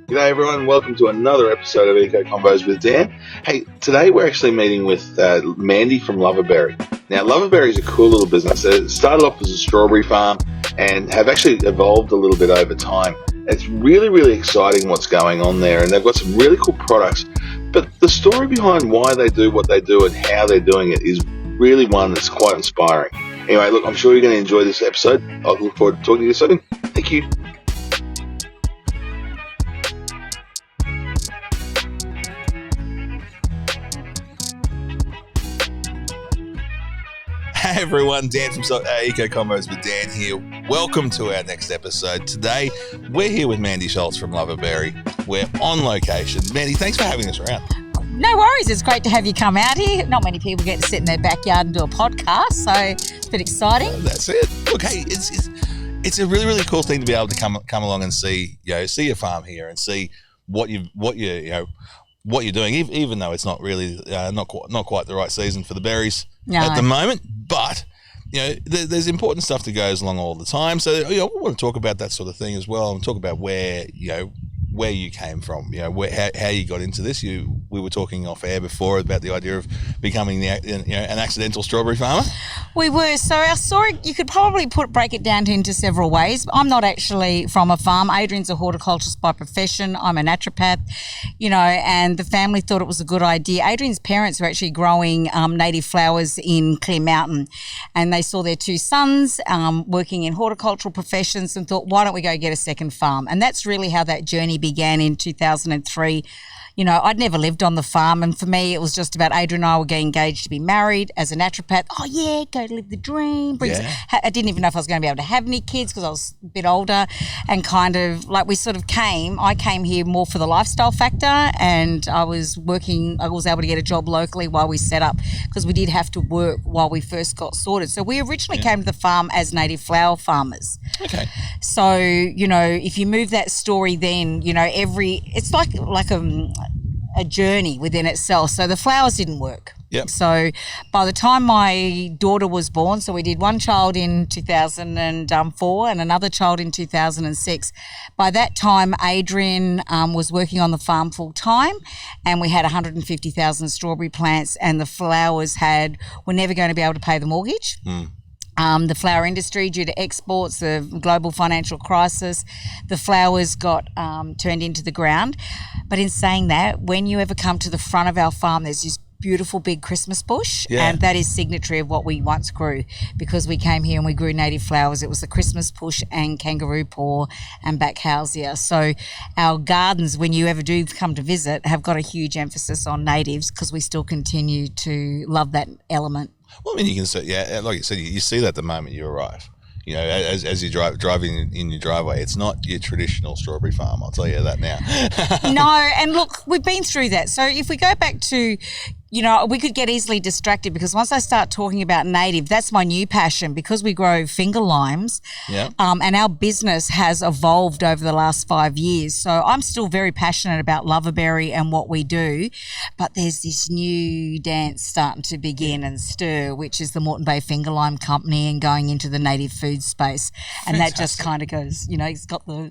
G'day everyone, welcome to another episode of Eco Convos with Dan. Hey, today we're actually meeting with Mandy from LuvaBerry. Now, LuvaBerry is a cool little business. It started off as a strawberry farm and have actually evolved a little bit over time. It's really, really exciting what's going on there, and they've got some really cool products. But the story behind why they do what they do and how they're doing it is really one that's quite inspiring. Anyway, look, I'm sure you're going to enjoy this episode. I look forward to talking to you soon. Thank you. Hey everyone, Dan from Eco Convos with Dan here. Welcome to our next episode. Today, we're here with Mandy Schultz from LuvaBerry. We're on location. Mandy, thanks for having us around. No worries. It's great to have you come out here. Not many people get to sit in their backyard and do a podcast, so it's a bit exciting. That's it. Look, hey, it's a really, really cool thing to be able to come along and see your farm here and see what you're doing, even though it's not really not quite the right season for the berries at the moment. But there's important stuff that goes along all the time. So we want to talk about that sort of thing as well, and talk about where you came from, how you got into this. We were talking off air before about the idea of becoming an accidental strawberry farmer. We were. So our story, you could probably break it down into several ways. I'm not actually from a farm. Adrian's a horticulturist by profession. I'm a naturopath, and the family thought it was a good idea. Adrian's parents were actually growing native flowers in Clear Mountain, and they saw their two sons working in horticultural professions and thought, why don't we go get a second farm? And that's really how that journey began in 2003. I'd never lived on the farm, and for me it was just about Adrian and I were getting engaged to be married as a naturopath. Oh yeah, go live the dream. I didn't even know if I was going to be able to have any kids because I was a bit older, and kind of like I came here more for the lifestyle factor, and I was able to get a job locally while we set up, because we did have to work while we first got sorted. So we originally came to the farm as native flower farmers. Okay. So, if you move that story, then, it's like a journey within itself. So the flowers didn't work. Yep. So by the time my daughter was born, so we did one child in 2004 and another child in 2006. By that time, Adrian was working on the farm full time, and we had 150,000 strawberry plants, and the flowers were never going to be able to pay the mortgage. The flower industry, due to exports, the global financial crisis, the flowers got turned into the ground. But in saying that, when you ever come to the front of our farm, there's this beautiful big Christmas bush, and that is signatory of what we once grew, because we came here and we grew native flowers. It was the Christmas bush and kangaroo paw and backhausia. So our gardens, when you ever do come to visit, have got a huge emphasis on natives, because we still continue to love that element. Well, I mean, you can see, like you said, you see that the moment you arrive. As you driving in your driveway, it's not your traditional strawberry farm. I'll tell you that now. No, and look, we've been through that. So if we go back to, we could get easily distracted, because once I start talking about native, that's my new passion, because we grow finger limes. Yeah. And our business has evolved over the last 5 years. So I'm still very passionate about LuvaBerry and what we do, but there's this new dance starting to begin and stir, which is the Moreton Bay Finger Lime Company, and going into the native food space. And Fantastic. That just kind of goes, it's got the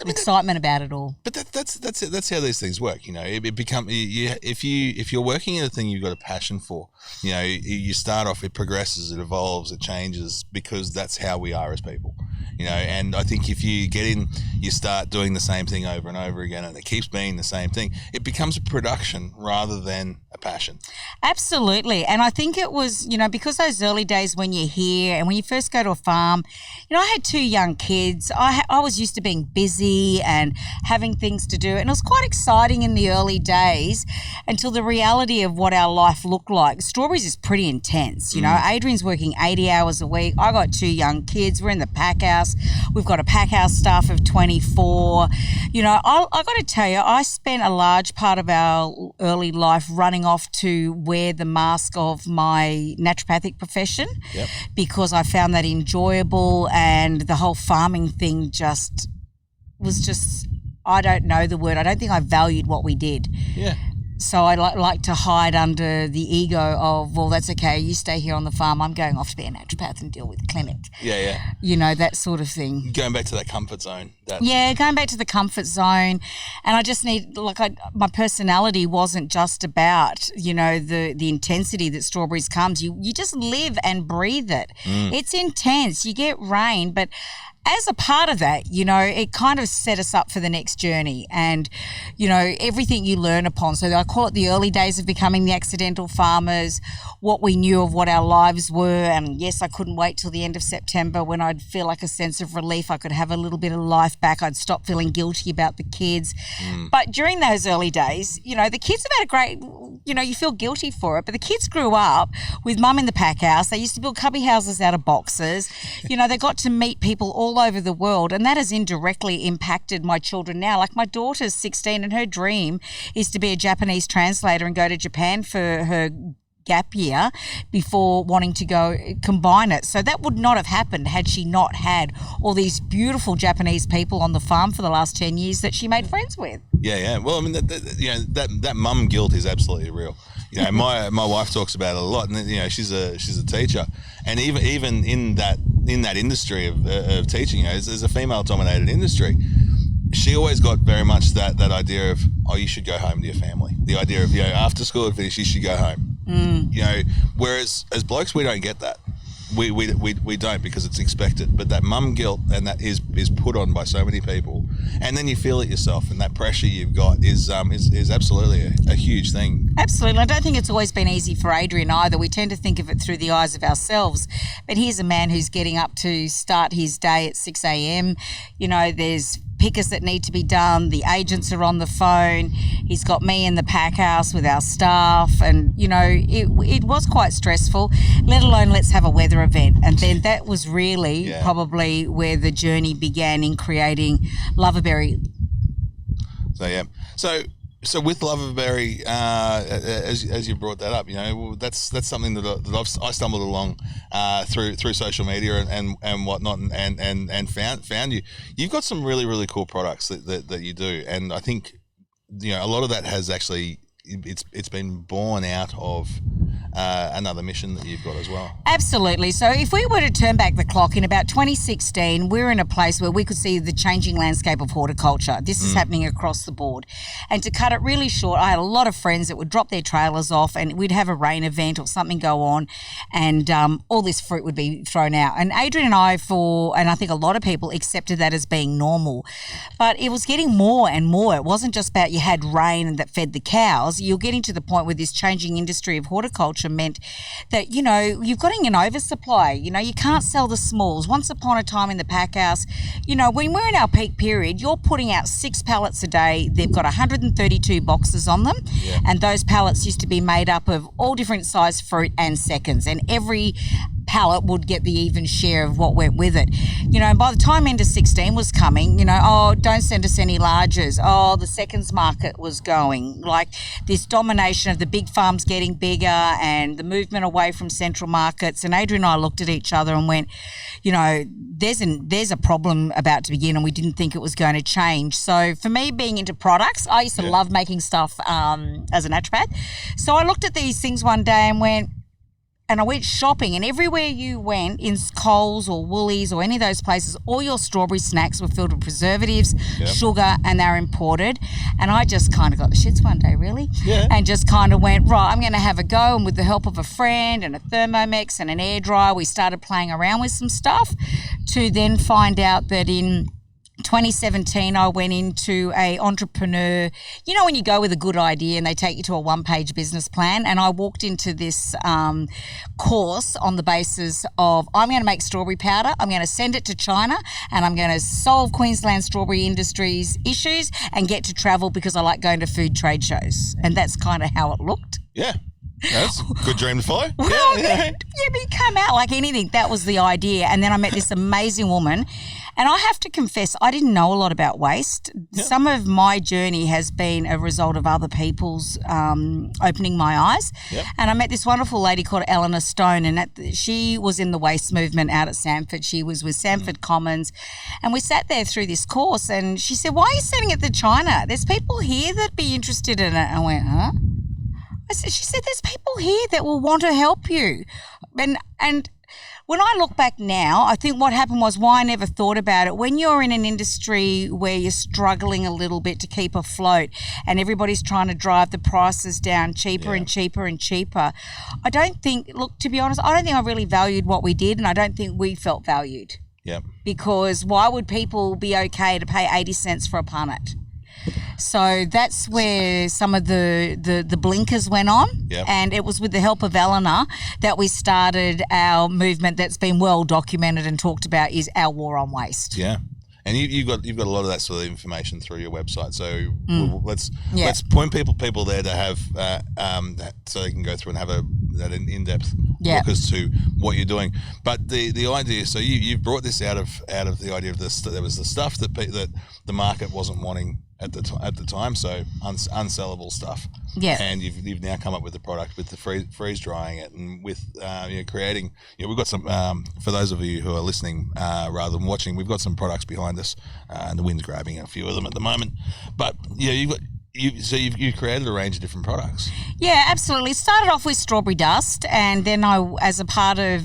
excitement about it all. But that's how these things work. If you're working in a thing you've got a passion for, you start off, it progresses, it evolves, it changes, because that's how we are as people. And I think if you get in, you start doing the same thing over and over again, and it keeps being the same thing, it becomes a production rather than a passion. Absolutely. And I think it was, because those early days when you're here and when you first go to a farm, I had 2 young kids. I was used to being busy and having things to do, and it was quite exciting in the early days, until the reality of what our life looked like. Strawberries is pretty intense. Adrian's working 80 hours a week. I got 2 young kids. We're in the pack house. We've got a pack house staff of 24. I got to tell you, I spent a large part of our early life running off to wear the mask of my naturopathic profession, because I found that enjoyable, and the whole farming thing was just, I don't know the word. I don't think I valued what we did. Yeah. So I like to hide under the ego of, well, that's okay, you stay here on the farm, I'm going off to be a naturopath and deal with clinic. Yeah. You know, that sort of thing. Going back to that comfort zone. Going back to the comfort zone. And I just need, my personality wasn't just about, you know, the intensity that strawberries comes. You just live and breathe it. It's intense. You get rain, but as a part of that, you know, it kind of set us up for the next journey and, you know, everything you learn upon. So I call it the early days of becoming the accidental farmers, what we knew of what our lives were. And yes, I couldn't wait till the end of September when I'd feel like a sense of relief. I could have a little bit of life back. I'd stop feeling guilty about the kids. But during those early days, you know, the kids have had a great, you know, you feel guilty for it, but the kids grew up with mum in the pack house. They used to build cubby houses out of boxes. You know, they got to meet people all over the world, and that has indirectly impacted my children now. Like my daughter's 16 and her dream is to be a Japanese translator and go to Japan for her gap year before wanting to go combine it. So that would not have happened had she not had all these beautiful Japanese people on the farm for the last 10 years that she made friends with. Yeah. Well, I mean, that mum guilt is absolutely real. You know, my wife talks about it a lot, and you know, she's a teacher, and even in that industry of teaching, you know, it's a female-dominated industry. She always got very much that idea of, oh, you should go home to your family. The idea of, you know, after school had finished, you should go home. You know, whereas as blokes, we don't get that. We don't, because it's expected. But that mum guilt, and that is put on by so many people, and then you feel it yourself, and that pressure you've got is absolutely a huge thing. Absolutely. I don't think it's always been easy for Adrian either. We tend to think of it through the eyes of ourselves. But here's a man who's getting up to start his day at 6 a.m. You know, there's pickers that need to be done. The agents are on the phone. He's got me in the pack house with our staff, and you know, it was quite stressful, let alone let's have a weather event. And then that was really probably where the journey began in creating LuvaBerry. So with LuvaBerry, as you brought that up, you know, that's something that I stumbled along through social media and whatnot, and found you. You've got some really, really cool products that you do, and I think, you know, a lot of that has actually it's been born out of another mission that you've got as well. Absolutely. So if we were to turn back the clock in about 2016, we're in a place where we could see the changing landscape of horticulture. This is happening across the board. And to cut it really short, I had a lot of friends that would drop their trailers off and we'd have a rain event or something go on, and all this fruit would be thrown out. And Adrian and I think a lot of people accepted that as being normal. But it was getting more and more. It wasn't just about you had rain that fed the cows. You're getting to the point where this changing industry of horticulture meant that, you know, you've got an oversupply. You know, you can't sell the smalls. Once upon a time in the pack house, you know, when we're in our peak period, you're putting out 6 pallets a day. They've got 132 boxes on them. Yeah. And those pallets used to be made up of all different size fruit and seconds. And every pallet would get the even share of what went with it. You know, and by the time end of 16 was coming, you know, oh, don't send us any larges. Oh, the seconds market was going. Like this domination of the big farms getting bigger and the movement away from central markets. And Adrian and I looked at each other and went, you know, there's a problem about to begin, and we didn't think it was going to change. So for me, being into products, I used to love making stuff as a naturopath. So I looked at these things one day and I went shopping, and everywhere you went, in Coles or Woolies or any of those places, all your strawberry snacks were filled with preservatives, sugar, and they're imported. And I just kind of got the shits one day, really, and just kind of went, right, I'm going to have a go. And with the help of a friend and a Thermomix and an air dryer, we started playing around with some stuff to then find out that in 2017, I went into a entrepreneur, you know, when you go with a good idea and they take you to a one-page business plan, and I walked into this course on the basis of, I'm going to make strawberry powder, I'm going to send it to China, and I'm going to solve Queensland strawberry industry's issues and get to travel because I like going to food trade shows. And that's kind of how it looked. Yeah. That's a good dream to follow. Well, it came out like anything. That was the idea. And then I met this amazing woman. And I have to confess, I didn't know a lot about waste. Yeah. Some of my journey has been a result of other people's opening my eyes. Yep. And I met this wonderful lady called Eleanor Stone, and she was in the waste movement out at Sanford. She was with Sanford Commons. And we sat there through this course, and she said, why are you sending it to China? There's people here that'd be interested in it. I went, huh? She said, there's people here that will want to help you. And when I look back now, I think what happened was why I never thought about it. When you're in an industry where you're struggling a little bit to keep afloat and everybody's trying to drive the prices down cheaper and cheaper and cheaper, I don't think, look, to be honest, I don't think I really valued what we did, and I don't think we felt valued. Yeah. Because why would people be okay to pay 80 cents for a punnet? So that's where some of the blinkers went on. Yep. And it was with the help of Eleanor that we started our movement that's been well documented and talked about, is our war on waste. Yeah. And you've got a lot of that sort of information through your website. So let's point people there to have so they can go through and have an in-depth look as to what you're doing. But the idea, so you've brought this out of the idea of this. There was the stuff that the market wasn't wanting at the time, so unsellable stuff. Yeah. And you've now come up with the product with the freeze drying it, and with creating. We've got some for those of you who are listening rather than watching. We've got some products behind us, and the wind's grabbing a few of them at the moment. But you've created a range of different products. Yeah, absolutely. It started off with strawberry dust, and then as a part of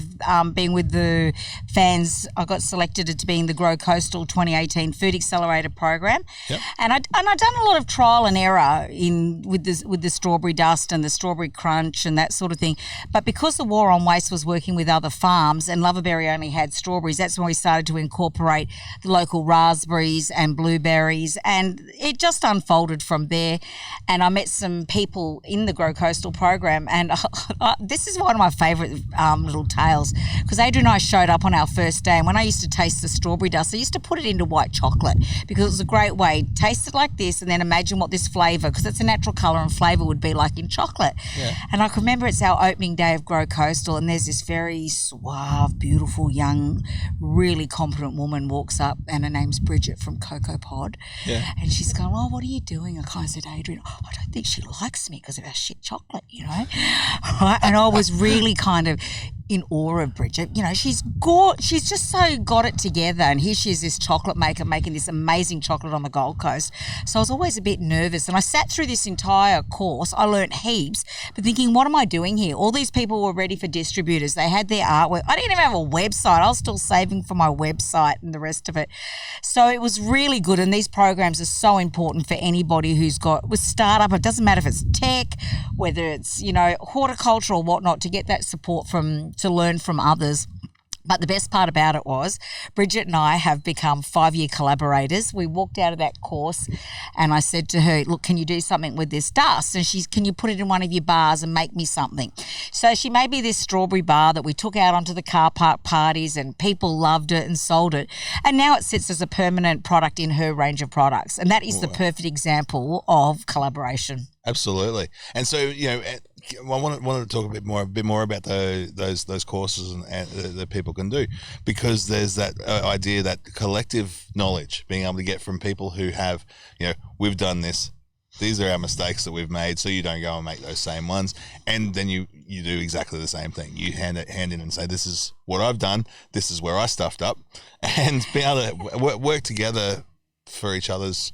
being with the fans, I got selected to be in the Grow Coastal 2018 Food Accelerator program. Yep. And I'd done a lot of trial and error with the strawberry dust and the strawberry crunch and that sort of thing. But because the War on Waste was working with other farms and LuvaBerry only had strawberries, that's when we started to incorporate the local raspberries and blueberries, and it just unfolded from there. And I met some people in the Grow Coastal program, and this is one of my favourite little tales, because Adrian and I showed up on our first day, and when I used to taste the strawberry dust, I used to put it into white chocolate because it was a great way. Taste it like this and then imagine what this flavour, because it's a natural colour and flavour, would be like in chocolate. Yeah. And I can remember it's our opening day of Grow Coastal, and there's this very suave, beautiful, young, really competent woman walks up, and her name's Bridget from Cocoa Pod. Yeah. And she's going, oh, what are you doing? I kind of said, Adrian, I don't think she likes me because of our shit chocolate, Right? And I was really kind of in awe of Bridget. She's just so got it together, and here she is, this chocolate maker making this amazing chocolate on the Gold Coast. So I was always a bit nervous, and I sat through this entire course. I learnt heaps, but thinking, what am I doing here? All these people were ready for distributors. They had their artwork. I didn't even have a website. I was still saving for my website and the rest of it. So it was really good, and these programs are so important for anybody who's got with startup. It doesn't matter if it's tech, whether it's horticulture or whatnot, to get that support to learn from others. But the best part about it was Bridget and I have become 5-year collaborators. We walked out of that course and I said to her, look, can you do something with this dust? And can you put it in one of your bars and make me something? So she made me this strawberry bar that we took out onto the car park parties, and people loved it and sold it. And now it sits as a permanent product in her range of products. And that is the perfect example of collaboration. Absolutely. And so, I wanted to talk a bit more about those courses and that people can do, because there's that idea, that collective knowledge, being able to get from people who have, we've done this, these are our mistakes that we've made, so you don't go and make those same ones, and then you do exactly the same thing. You hand in and say, this is what I've done, this is where I stuffed up, and be able to work together for each other's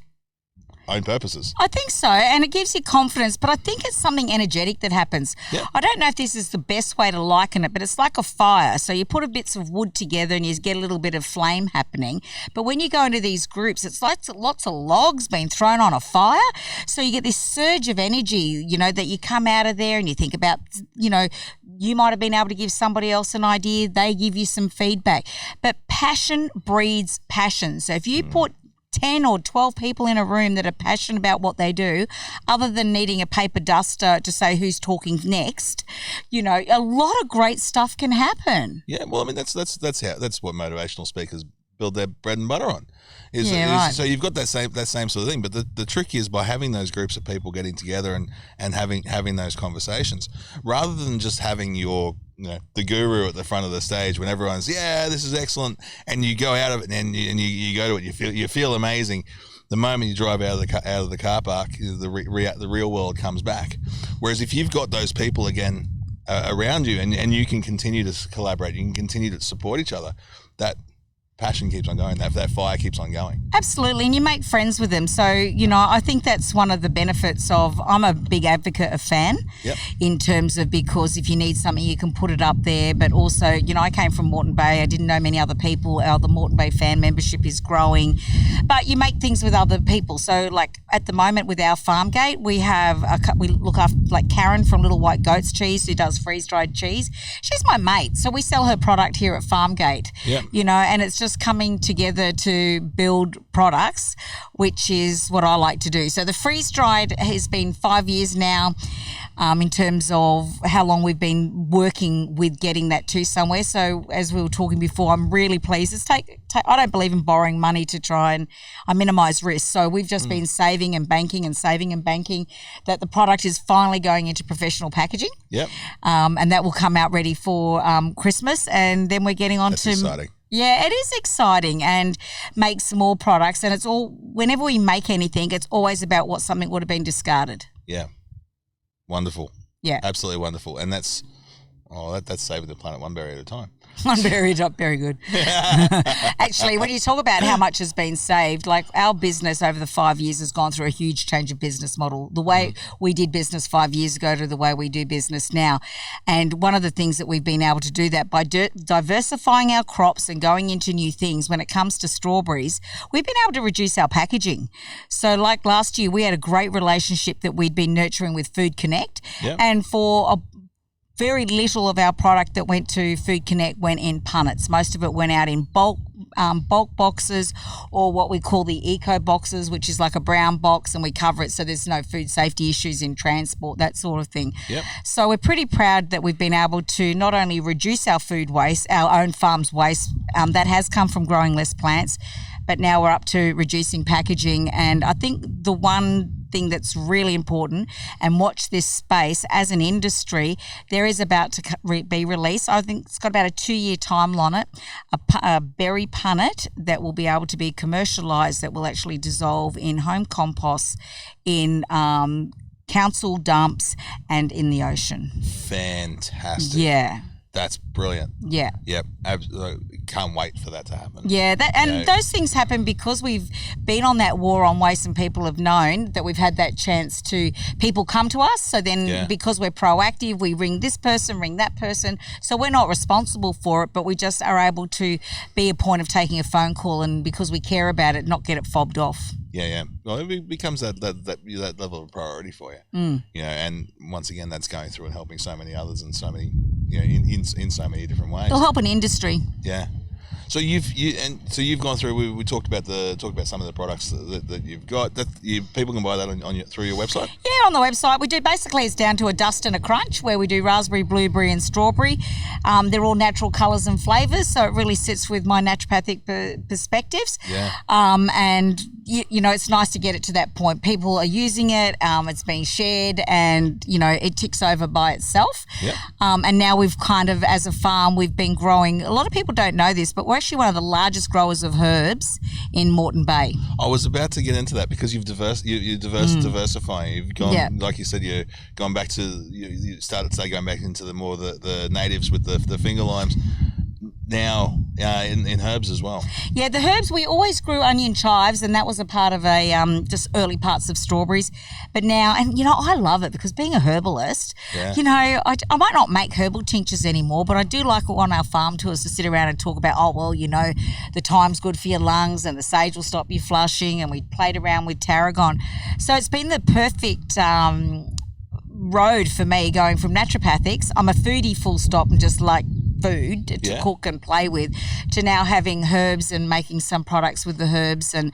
own purposes. I think so, and it gives you confidence, but I think it's something energetic that happens. Yeah. I don't know if this is the best way to liken it, but it's like a fire. So you put bits of wood together and you get a little bit of flame happening, but when you go into these groups, it's like lots of logs being thrown on a fire, so you get this surge of energy, that you come out of there and you think about, you might have been able to give somebody else an idea, they give you some feedback, but passion breeds passion. So if you put 10 or 12 people in a room that are passionate about what they do, other than needing a paper duster to say who's talking next, a lot of great stuff can happen. Yeah, well, I mean, that's what motivational speakers build their bread and butter on. Right. So you've got that same sort of thing, but the trick is by having those groups of people getting together and having those conversations, rather than just having your the guru at the front of the stage when everyone's, this is excellent, and you go out of it and you go to it, you feel amazing. The moment you drive out of the car park, the real world comes back. Whereas if you've got those people again around you, and you can continue to collaborate, you can continue to support each other, passion keeps on going. That fire keeps on going. Absolutely, and you make friends with them. So, I think that's one of the benefits of, I'm a big advocate of FAN in terms of, because if you need something, you can put it up there. But also, I came from Moreton Bay. I didn't know many other people. The Moreton Bay FAN membership is growing. But you make things with other people. So, like at the moment with our farm gate, we look after, like Karen from Little White Goats Cheese, who does freeze-dried cheese. She's my mate. So we sell her product here at Farmgate, and it's just coming together to build products, which is what I like to do. So the freeze-dried has been 5 years now, in terms of how long we've been working with getting that to somewhere. So as we were talking before, I'm really pleased. I don't believe in borrowing money to try and minimise risk. So we've just been saving and banking that the product is finally going into professional packaging. Yep. And that will come out ready for Christmas. And then we're getting on to... exciting. Yeah, it is exciting, and make some more products. And it's all, whenever we make anything, it's always about what something would have been discarded. Yeah. Wonderful. Yeah. Absolutely wonderful. And that's saving the planet one berry at a time. One berry, not very good. Actually, when you talk about how much has been saved, like our business over the 5 years has gone through a huge change of business model. The way we did business 5 years ago to the way we do business now. And one of the things that we've been able to do that by diversifying our crops and going into new things, when it comes to strawberries, we've been able to reduce our packaging. So like last year, we had a great relationship that we'd been nurturing with Food Connect. Yep. And for very little of our product that went to Food Connect went in punnets. Most of it went out in bulk boxes, or what we call the eco boxes, which is like a brown box, and we cover it so there's no food safety issues in transport, that sort of thing. Yep. So we're pretty proud that we've been able to not only reduce our food waste, our own farm's waste, that has come from growing less plants, but now we're up to reducing packaging. And I think the one thing that's really important, and watch this space as an industry, there is about to be released, I think it's got about a 2-year timeline on it, a berry punnet that will be able to be commercialised, that will actually dissolve in home compost, in council dumps, and in the ocean. Fantastic. Yeah. That's brilliant. Yeah. Yep. Can't wait for that to happen. Yeah, those things happen because we've been on that war on waste, and people have known that we've had that chance to, people come to us. So then because we're proactive, we ring this person, ring that person. So we're not responsible for it, but we just are able to be a point of taking a phone call, and because we care about it, not get it fobbed off. Yeah. Well, it becomes that level of priority for you. And once again, that's going through and helping so many others, and so many, in so many different ways. It'll help an industry. Yeah. So you've gone through. We talked about some of the products that you've got. People can buy that through your website. Yeah, on the website we do. Basically, it's down to a dust and a crunch, where we do raspberry, blueberry, and strawberry. They're all natural colours and flavours, so it really sits with my naturopathic perspectives. Yeah. And it's nice to get it to that point. People are using it. It's being shared, and it ticks over by itself. Yep. And now we've kind of, as a farm, we've been growing. A lot of people don't know this, but we're actually one of the largest growers of herbs in Moreton Bay. I was about to get into that, because you're diversifying. You've gone, like you said, you're gone back to, you started today going back into the natives with the finger limes. Now in herbs as well. Yeah, the herbs, we always grew onion chives, and that was a part of just early parts of strawberries. But now, and I love it, because being a herbalist, I might not make herbal tinctures anymore, but I do like it on our farm tours to sit around and talk about, the thyme's good for your lungs, and the sage will stop you flushing, and we played around with tarragon. So it's been the perfect road for me, going from naturopathics. I'm a foodie full stop, and just like food to cook and play with, to now having herbs and making some products with the herbs. And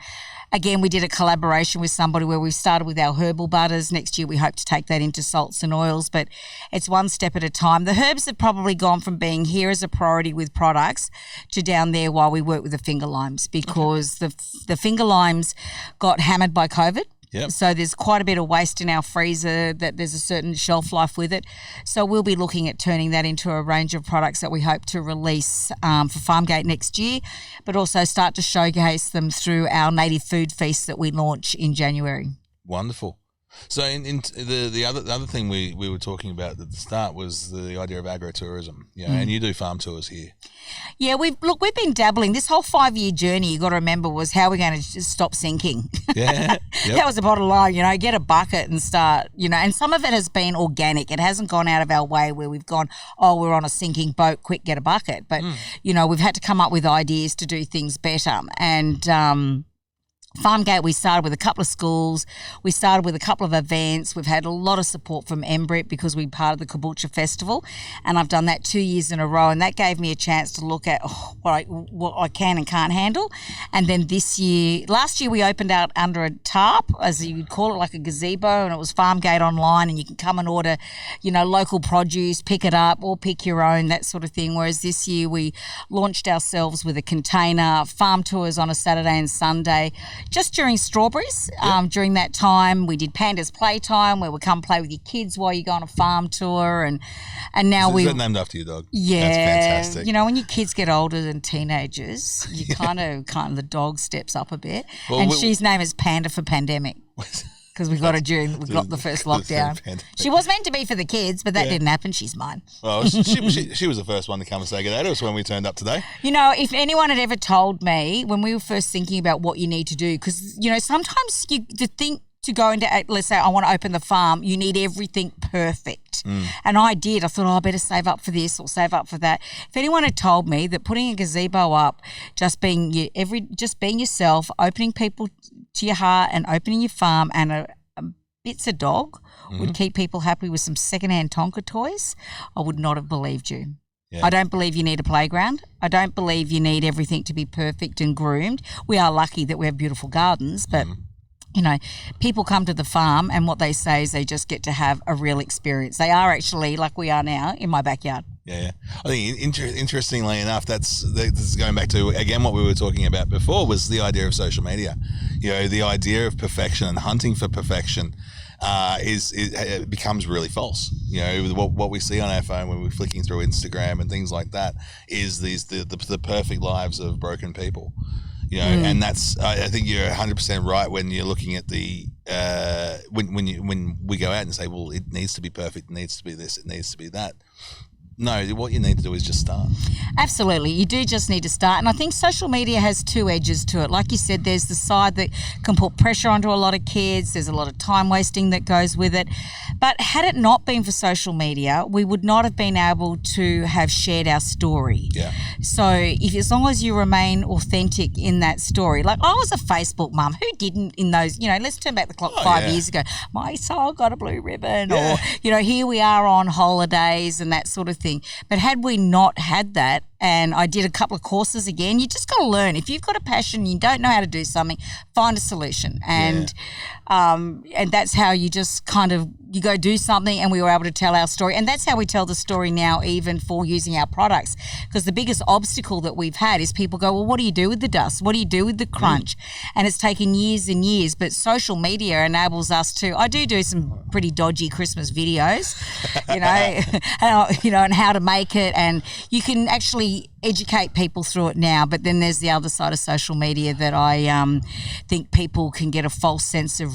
again, we did a collaboration with somebody where we started with our herbal butters. Next year we hope to take that into salts and oils, but it's one step at a time. The herbs have probably gone from being here as a priority with products to down there while we work with the finger limes, because the finger limes got hammered by COVID. Yep. So there's quite a bit of waste in our freezer, that there's a certain shelf life with it. So we'll be looking at turning that into a range of products that we hope to release for Farmgate next year, but also start to showcase them through our native food feast that we launch in January. Wonderful. So in the other thing we were talking about at the start was the idea of agritourism, and you do farm tours here. Yeah, we've been dabbling. This whole 5-year journey, you got to remember, was how we're going to just stop sinking. Yeah, yep. That was the bottom line. Get a bucket and start. And some of it has been organic. It hasn't gone out of our way where we've gone, oh, we're on a sinking boat, quick, get a bucket. But we've had to come up with ideas to do things better. And Farmgate, we started with a couple of schools. We started with a couple of events. We've had a lot of support from Embrit because we're part of the Caboolture Festival, and I've done that 2 years in a row, and that gave me a chance to look at what I can and can't handle. And then last year we opened out under a tarp, as you would call it, like a gazebo, and it was Farmgate online, and you can come and order, local produce, pick it up or pick your own, that sort of thing. Whereas this year we launched ourselves with a container, farm tours on a Saturday and Sunday, just during strawberries. During that time, we did Panda's Playtime, where we come play with your kids while you go on a farm tour, and now Is that named after your dog? Yeah, that's fantastic. When your kids get older than teenagers, you kind of the dog steps up a bit, and she's name is Panda for pandemic. Because we got her during the first lockdown. She was meant to be for the kids, but that didn't happen. She's mine. Well, she was the first one to come and say good day to us when we turned up today. If anyone had ever told me when we were first thinking about what you need to do, because, sometimes to go into, let's say I want to open the farm, you need everything perfect. And I did. I thought, I better save up for this or save up for that. If anyone had told me that putting a gazebo up, just being yourself, opening people to your heart and opening your farm, and a bits of dog would keep people happy with some secondhand Tonka toys, I would not have believed you. Yeah. I don't believe you need a playground. I don't believe you need everything to be perfect and groomed. We are lucky that we have beautiful gardens, but people come to the farm and what they say is they just get to have a real experience. They are actually, like we are now, in my backyard. Yeah. I think interestingly enough, this is going back to, again, what we were talking about before, was the idea of social media. The idea of perfection and hunting for perfection it becomes really false. What we see on our phone when we're flicking through Instagram and things like that is the perfect lives of broken people. And that's, I think you're 100% right when you're looking at the when we go out and say, well, it needs to be perfect, it needs to be this, it needs to be that. No, what you need to do is just start. Absolutely. You do just need to start. And I think social media has two edges to it. Like you said, there's the side that can put pressure onto a lot of kids. There's a lot of time wasting that goes with it. But had it not been for social media, we would not have been able to have shared our story. Yeah. So as long as you remain authentic in that story, like I was a Facebook mum. Who didn't in those, let's turn back the clock 5 years ago. My soul got a blue ribbon, or, here we are on holidays and that sort of thing. But had we not had that, and I did a couple of courses again, you just got to learn. If you've got a passion, you don't know how to do something, find a solution. And that's how you just you go do something, and we were able to tell our story. And that's how we tell the story now, even for using our products. Because the biggest obstacle that we've had is people go, well, what do you do with the dust? What do you do with the crunch? And it's taken years and years, but social media enables us to, I do some pretty dodgy Christmas videos, and how to make it. And you can actually educate people through it now, but then there's the other side of social media that I think people can get a false sense of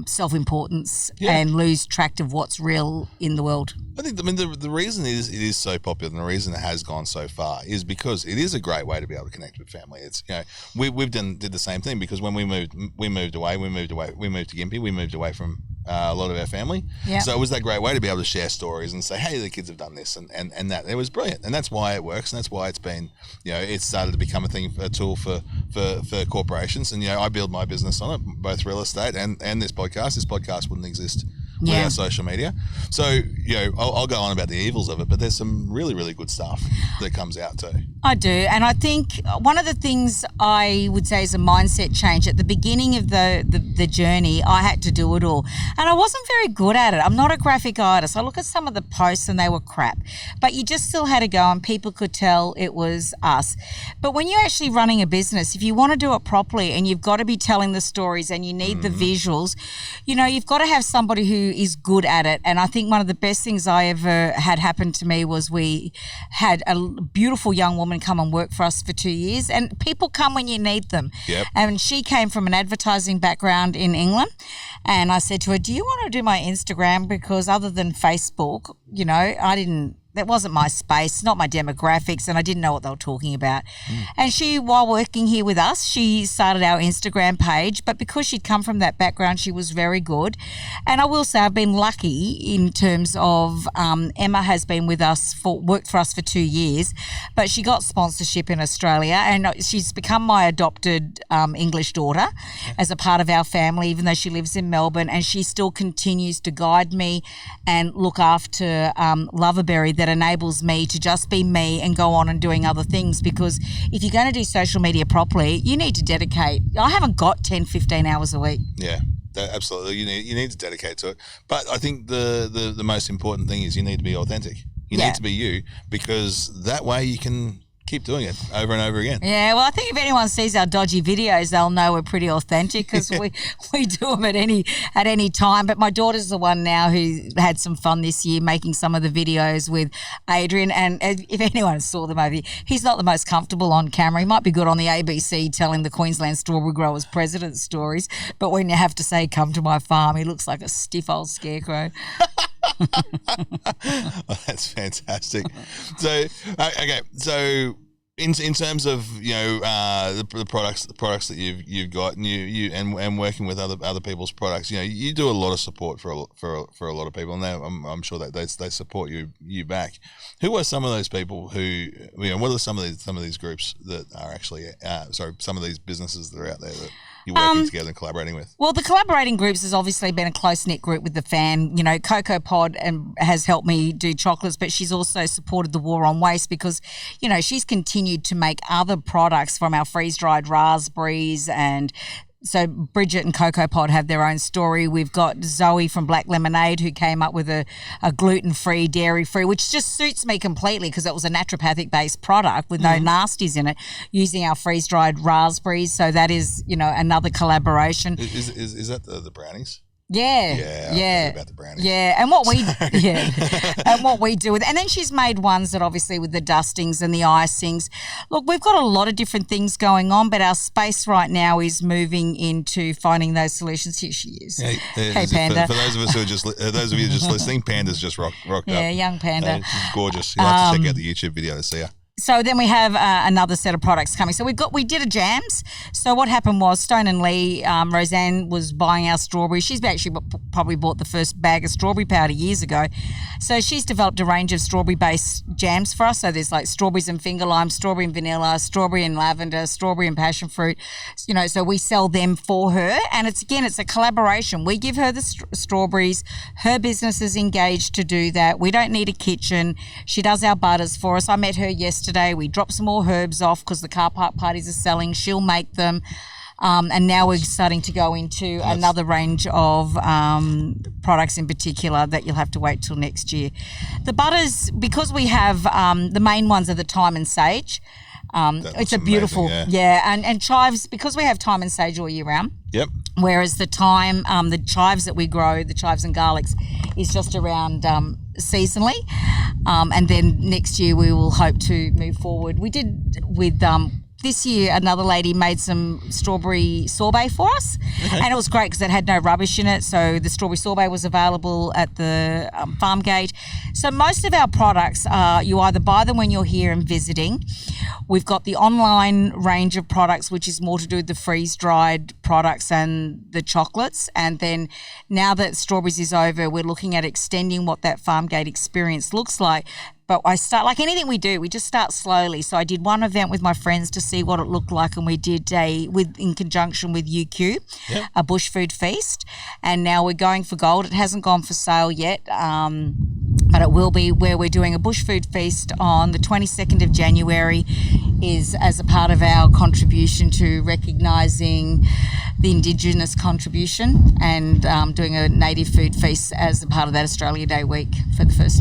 self-importance and lose track of what's real in the world. I think the reason it is so popular, and the reason it has gone so far, is because it is a great way to be able to connect with family. It's we've did the same thing, because when we moved to Gympie, we moved away from a lot of our family. Yeah. So it was that great way to be able to share stories and say, hey, the kids have done this and that. It was brilliant, and that's why it works, and that's why it's been, it's started to become a tool for corporations. And I build my business on it, both real estate and this podcast. This podcast wouldn't exist without social media. So I'll go on about the evils of it, but there's some really, really good stuff that comes out too. I do, and I think one of the things I would say is a mindset change. At the beginning of the journey, I had to do it all, and I wasn't very good at it. I'm not a graphic artist. I look at some of the posts and they were crap, but you just still had to go, and people could tell it was us. But when you're actually running a business, if you want to do it properly, and you've got to be telling the stories, and you need the visuals, you've got to have somebody who is good at it. And I think one of the best things I ever had happen to me was we had a beautiful young woman come and work for us for 2 years, and people come when you need them. Yep. And she came from an advertising background in England, and I said to her, do you want to do my Instagram? Because other than Facebook, you know, that wasn't my space, not my demographics, and I didn't know what they were talking about. And she, while working here with us, she started our Instagram page, but because she'd come from that background, she was very good. And I will say I've been lucky in terms of Emma has been with us, worked for us for 2 years, but she got sponsorship in Australia, and she's become my adopted English daughter as a part of our family, even though she lives in Melbourne, and she still continues to guide me and look after LuvaBerry, that enables me to just be me and go on and doing other things. Because if you're going to do social media properly, you need to dedicate. I haven't got 10, 15 hours a week. Yeah, absolutely. You need to dedicate to it. But I think the most important thing is you need to be authentic. You need to be you, because that way you can keep doing it over and over again. Yeah, well, I think if anyone sees our dodgy videos, they'll know we're pretty authentic, because we do them at any time. But my daughter's the one now who had some fun this year making some of the videos with Adrian. And if anyone saw them over here, he's not the most comfortable on camera. He might be good on the ABC telling the Queensland Strawberry Growers President stories, but when you have to say, come to my farm, he looks like a stiff old scarecrow. Oh, that's fantastic. So, okay, so in terms of the products that you've got, and you and working with other people's products, you do a lot of support for a lot of people, and I'm sure that they support you back. Who are some of those people who what are some of these groups that are actually some of these businesses that are out there that you're working together and collaborating with? Well, the collaborating groups has obviously been a close-knit group with the fan. Cocoa Pod has helped me do chocolates, but she's also supported the War on Waste, because, she's continued to make other products from our freeze-dried raspberries. And so Bridget and Cocoa Pod have their own story. We've got Zoe from Black Lemonade, who came up with a gluten-free, dairy-free, which just suits me completely, because it was a naturopathic-based product with no nasties in it, using our freeze-dried raspberries. So that is, another collaboration. Is that the brownies? Yeah. I've heard about the brownies. Yeah, and what we do with it. And then she's made ones that obviously with the dustings and the icings. Look, we've got a lot of different things going on, but our space right now is moving into finding those solutions. Here she is. Hey, Panda. For those of us who are just listening, Panda's just rocked up. Yeah, young Panda. She's gorgeous. You'll have to check out the YouTube video to see her. So then we have another set of products coming. So we did a jams. So what happened was Stone and Lee, Roseanne was buying our strawberries. She's actually probably bought the first bag of strawberry powder years ago. So she's developed a range of strawberry-based jams for us. So there's like strawberries and finger lime, strawberry and vanilla, strawberry and lavender, strawberry and passion fruit. So we sell them for her. And it's a collaboration. We give her the strawberries. Her business is engaged to do that. We don't need a kitchen. She does our butters for us. I met her yesterday. We dropped some more herbs off because the car park parties are selling. She'll make them. And now we're starting to go into another range of products in particular that you'll have to wait till next year. The butters, because we have the main ones are the thyme and sage. It's a beautiful, and chives, because we have thyme and sage all year round. Yep. Whereas the thyme, the chives that we grow, the chives and garlics, is just around seasonally. And then next year we will hope to move forward. We did with this year, another lady made some strawberry sorbet for us, and it was great because it had no rubbish in it. So the strawberry sorbet was available at the farm gate. So most of our products, you either buy them when you're here and visiting. We've got the online range of products, which is more to do with the freeze-dried products and the chocolates. And then now that strawberries is over, we're looking at extending what that farm gate experience looks like. But I start, like anything we do, we just start slowly. So I did one event with my friends to see what it looked like, and we did in conjunction with UQ, a bush food feast. And now we're going for gold. It hasn't gone for sale yet, but it will be, where we're doing a bush food feast on the 22nd of January, is as a part of our contribution to recognising the Indigenous contribution, and doing a native food feast as a part of that Australia Day week for the first.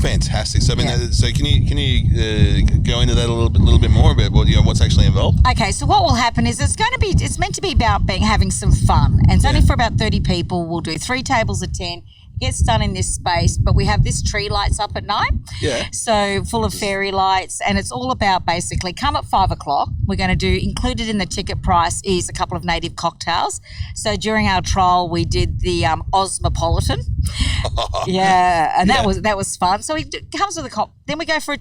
Fantastic. So, I mean, so can you go into that a little bit more about what's actually involved? Okay, so what will happen is it's meant to be about having some fun, and it's only for about 30 people. We'll do 3 tables of 10. It gets done in this space, but we have this tree lights up at night. Yeah. So full of fairy lights, and it's all about basically come at 5 o'clock. We're going to do, included in the ticket price is a couple of native cocktails. So during our trial, we did the Osmopolitan. Yeah, and that was fun. So it comes with a then we go for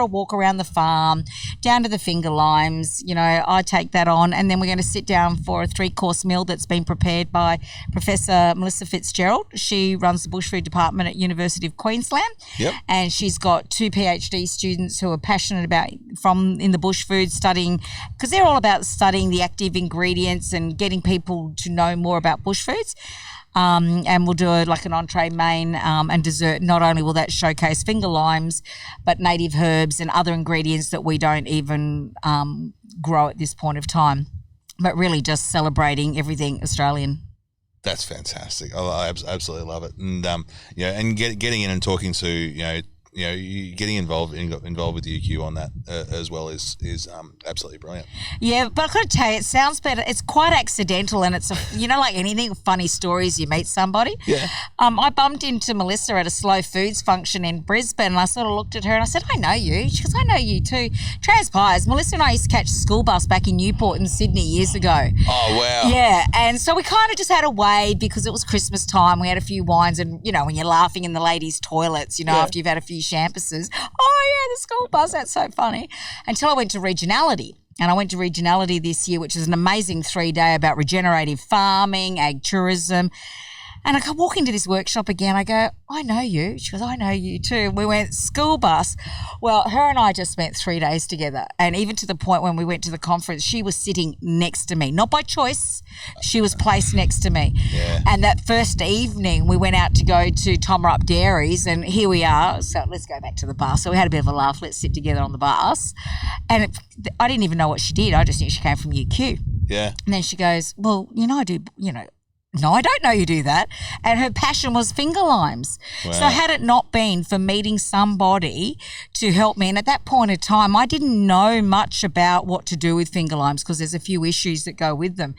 a walk around the farm, down to the finger limes. I take that on, and then we're going to sit down for a 3-course meal that's been prepared by Professor Melissa Fitzgerald. She runs the Bush Food Department at University of Queensland. Yep. And she's got 2 PhD students who are passionate about in the bush food studying, because they're all about studying the active ingredients and getting people to know more about bush foods. And we'll do an entree, main, and dessert. Not only will that showcase finger limes, but native herbs and other ingredients that we don't even grow at this point of time, but really just celebrating everything Australian. That's fantastic. I absolutely love it. And and getting in and talking to getting involved with UQ on that as well is absolutely brilliant. Yeah, but I've got to tell you, it sounds better. It's quite accidental, and it's like anything, funny stories. You meet somebody. Yeah. I bumped into Melissa at a slow foods function in Brisbane, and I sort of looked at her and I said, "I know you." She goes, "I know you too." Transpires, Melissa and I used to catch the school bus back in Newport in Sydney years ago. Oh wow. Yeah, and so we kind of just had a wave because it was Christmas time. We had a few wines, and when you're laughing in the ladies' toilets, after you've had a few champuses. Oh yeah, the school bus, that's so funny. Until I went to Regionality. And I went to Regionality this year, which is an amazing 3-day about regenerative farming, ag tourism. And I walk into this workshop again. I go, "I know you." She goes, "I know you too." We went school bus. Well, her and I just spent 3 days together. And even to the point when we went to the conference, she was sitting next to me. Not by choice. She was placed next to me. Yeah. And that first evening, we went out to go to Tomarup Dairies. And here we are. So let's go back to the bus. So we had a bit of a laugh. Let's sit together on the bus. And I didn't even know what she did. I just knew she came from UQ. Yeah. And then she goes, "Well, I do, No, I don't know you do that." And her passion was finger limes. Wow. So had it not been for meeting somebody to help me, and at that point in time, I didn't know much about what to do with finger limes because there's a few issues that go with them.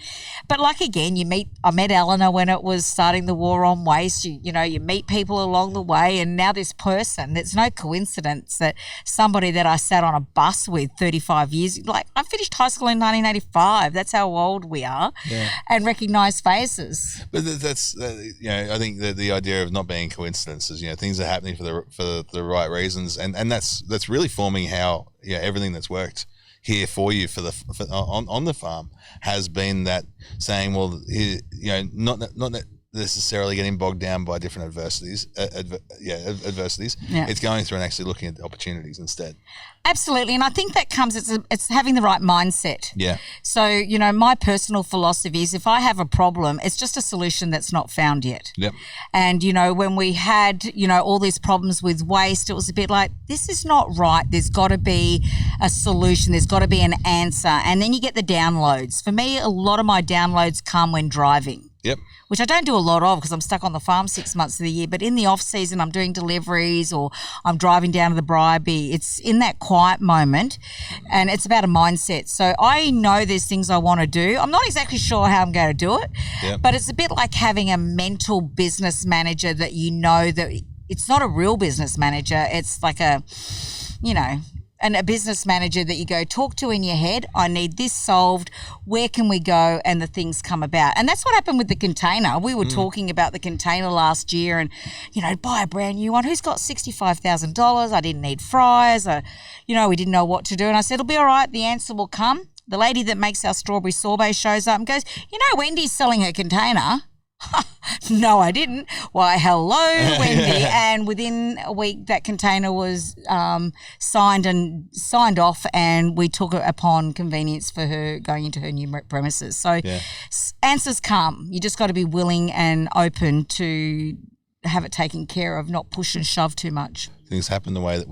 But again, I met Eleanor when it was starting the war on waste. You meet people along the way, and now this person, it's no coincidence that somebody that I sat on a bus with 35 years, I finished high school in 1985. That's how old we are. Yeah. And recognise faces. But that's I think that the idea of not being coincidences, things are happening for the right reasons, and that's really forming how everything that's worked here for you on the farm has been that saying, well, not necessarily getting bogged down by different adversities. Yeah. It's going through and actually looking at opportunities instead. Absolutely, and I think that comes, it's having the right mindset. Yeah. So, my personal philosophy is if I have a problem, it's just a solution that's not found yet. Yep. And, when we had, all these problems with waste, it was a bit like, this is not right. There's got to be a solution. There's got to be an answer. And then you get the downloads. For me, a lot of my downloads come when driving. Yep. Which I don't do a lot of because I'm stuck on the farm 6 months of the year. But in the off season, I'm doing deliveries or I'm driving down to the Bribie. It's in that quiet moment, and it's about a mindset. So I know there's things I want to do. I'm not exactly sure how I'm going to do it, Yep. but it's a bit like having a mental business manager that that it's not a real business manager. It's like a business manager that you go talk to in your head. I need this solved. Where can we go? And the things come about. And that's what happened with the container. We were talking about the container last year and, buy a brand new one. Who's got $65,000? I didn't need fryers. We didn't know what to do. And I said, it'll be all right. The answer will come. The lady that makes our strawberry sorbet shows up and goes, Wendy's selling her container. No, I didn't. Why, hello, Wendy. And within a week, that container was signed off, and we took it upon convenience for her going into her new premises. So answers come. You just got to be willing and open to have it taken care of, not push and shove too much. Things happen the way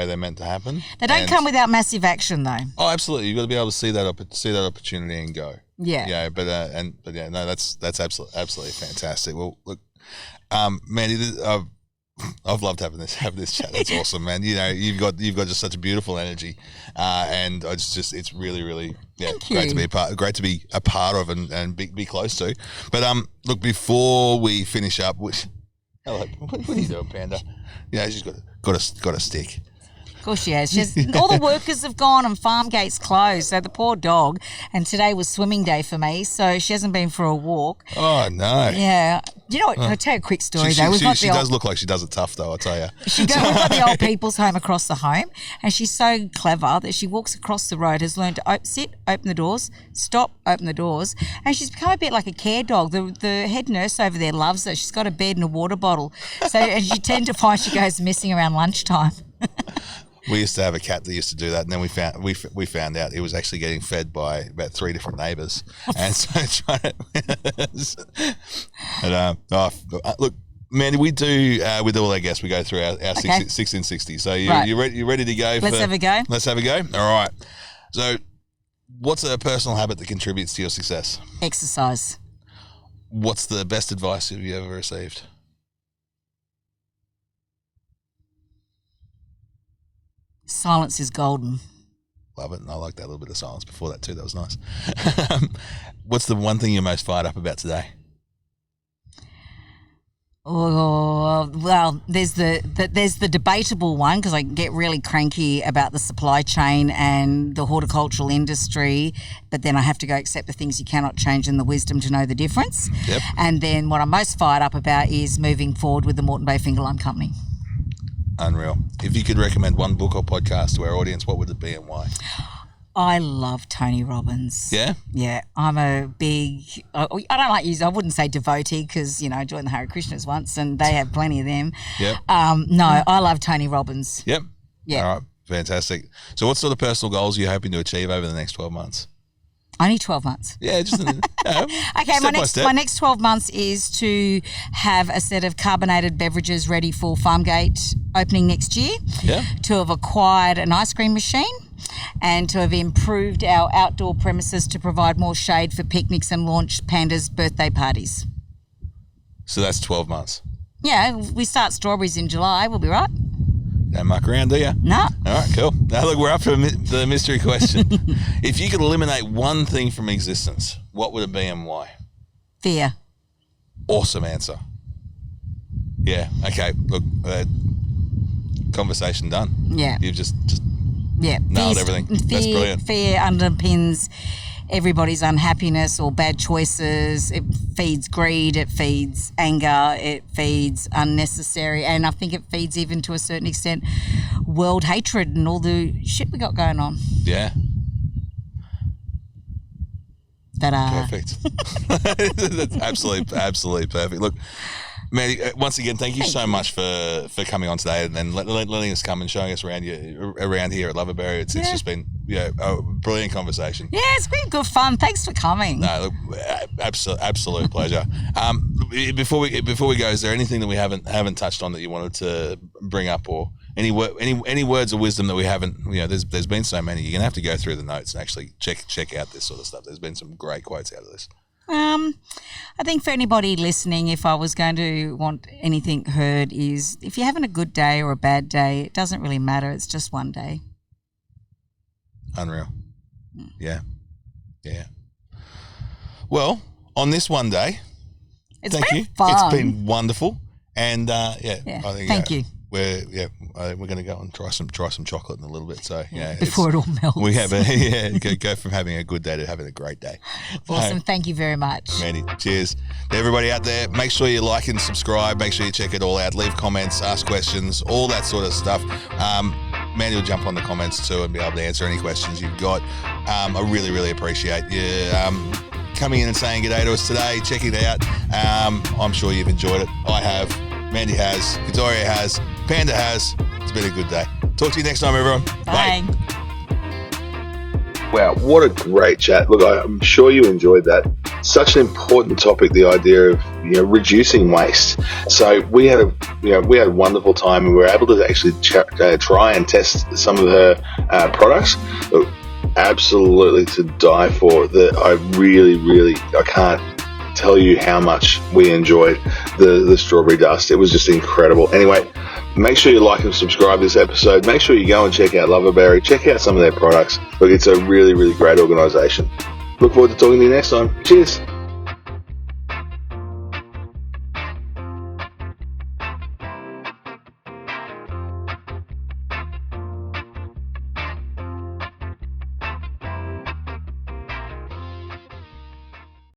they're meant to happen. They don't come without massive action, though. Oh, absolutely. You've got to be able to see that opportunity and go. Yeah. Yeah, but that's absolutely fantastic. Well, look, Mandy, I've loved having this chat. That's awesome, man. You know, you've got just such a beautiful energy, and it's really, really great to be a part of and be close to. But look, before we finish up, hello, what are you doing, Panda? Yeah, she's got a stick. Of course she has. All the workers have gone and farm gates closed, so the poor dog. And today was swimming day for me, so she hasn't been for a walk. Oh, no. Yeah. You know what? I'll tell you a quick story, though. She does look like she does it tough, though, I'll tell you. We've got the old people's home across the home, and she's so clever that she walks across the road, has learned to sit, open the doors, stop, open the doors, and she's become a bit like a care dog. The head nurse over there loves her. She's got a bed and a water bottle. And you tend to find she goes missing around lunchtime. We used to have a cat that used to do that, and then we found out it was actually getting fed by about 3 different neighbours, and so look, Mandy, we do with all our guests, we go through our 1660. So you ready to go? Let's have a go. Let's have a go. All right. So, what's a personal habit that contributes to your success? Exercise. What's the best advice have you ever received? Silence is golden. Love it. And I like that little bit of silence before that too. That was nice. What's the one thing you're most fired up about today? Oh, well, there's the debatable one, because I get really cranky about the supply chain and the horticultural industry, but then I have to go accept the things you cannot change and the wisdom to know the difference. Yep. And then what I'm most fired up about is moving forward with the Moreton Bay Finger Lime Company. Unreal. If you could recommend one book or podcast to our audience, what would it be and why? I love Tony Robbins. Yeah? Yeah. I'm a big, I don't like use, I wouldn't say devotee, because, I joined the Hare Krishnas once and they have plenty of them. Yep. No, I love Tony Robbins. Yep. Yeah. All right. Fantastic. So what sort of personal goals are you hoping to achieve over the next 12 months? Only 12 months. Yeah, just okay. My next 12 months is to have a set of carbonated beverages ready for Farmgate opening next year. Yeah. To have acquired an ice cream machine, and to have improved our outdoor premises to provide more shade for picnics and launch Panda's birthday parties. So that's 12 months. Yeah, we start strawberries in July. We'll be right. Don't muck around, do you? No. All right, cool. Now, look, we're up to the mystery question. If you could eliminate one thing from existence, what would it be and why? Fear. Awesome answer. Yeah. Okay. Look, conversation done. Yeah. You've just yeah nailed everything. That's brilliant. Fear underpins everybody's unhappiness or bad choices. It feeds greed, it feeds anger, it feeds unnecessary, and I think it feeds, even to a certain extent, world hatred and all the shit we got going on. Yeah. Ta-da. Perfect. That's absolutely perfect. Look, Mandy, once again, thank you so much for coming on today and letting us come and showing us around here at LuvaBerry. It's just been a brilliant conversation. Yeah, it's been good fun. Thanks for coming. No, look, absolute pleasure. Before we go, is there anything that we haven't touched on that you wanted to bring up, or any words of wisdom that we haven't? There's been so many. You're gonna have to go through the notes and actually check out this sort of stuff. There's been some great quotes out of this. I think for anybody listening, if I was going to want anything heard, is if you're having a good day or a bad day, it doesn't really matter. It's just one day. Unreal. Yeah. Well, on this one day, thank you. Fun. It's been wonderful, and I think thank you. We're going to go and try some chocolate in a little bit. So before it all melts. We have go from having a good day to having a great day. Awesome. Thank you very much, Mandy. Cheers to everybody out there. Make sure you like and subscribe. Make sure you check it all out. Leave comments, ask questions, all that sort of stuff. Mandy will jump on the comments too and be able to answer any questions you've got. I really appreciate you coming in and saying good day to us today. Checking it out. I'm sure you've enjoyed it. I have. Mandy has. Victoria has. Panda has. It's been a good day. Talk to you next time, everyone. Bye. Wow, what a great chat. Look, I'm sure you enjoyed that. Such an important topic, the idea of reducing waste. So we had a wonderful time, and we were able to actually try and test some of her products. Look, absolutely to die for. I can't tell you how much we enjoyed. the strawberry dust. It was just incredible. Anyway, make sure you like and subscribe to this episode. Make sure you go and check out LuvaBerry. Check out some of their products. Look, it's a really, really great organisation. Look forward to talking to you next time. Cheers.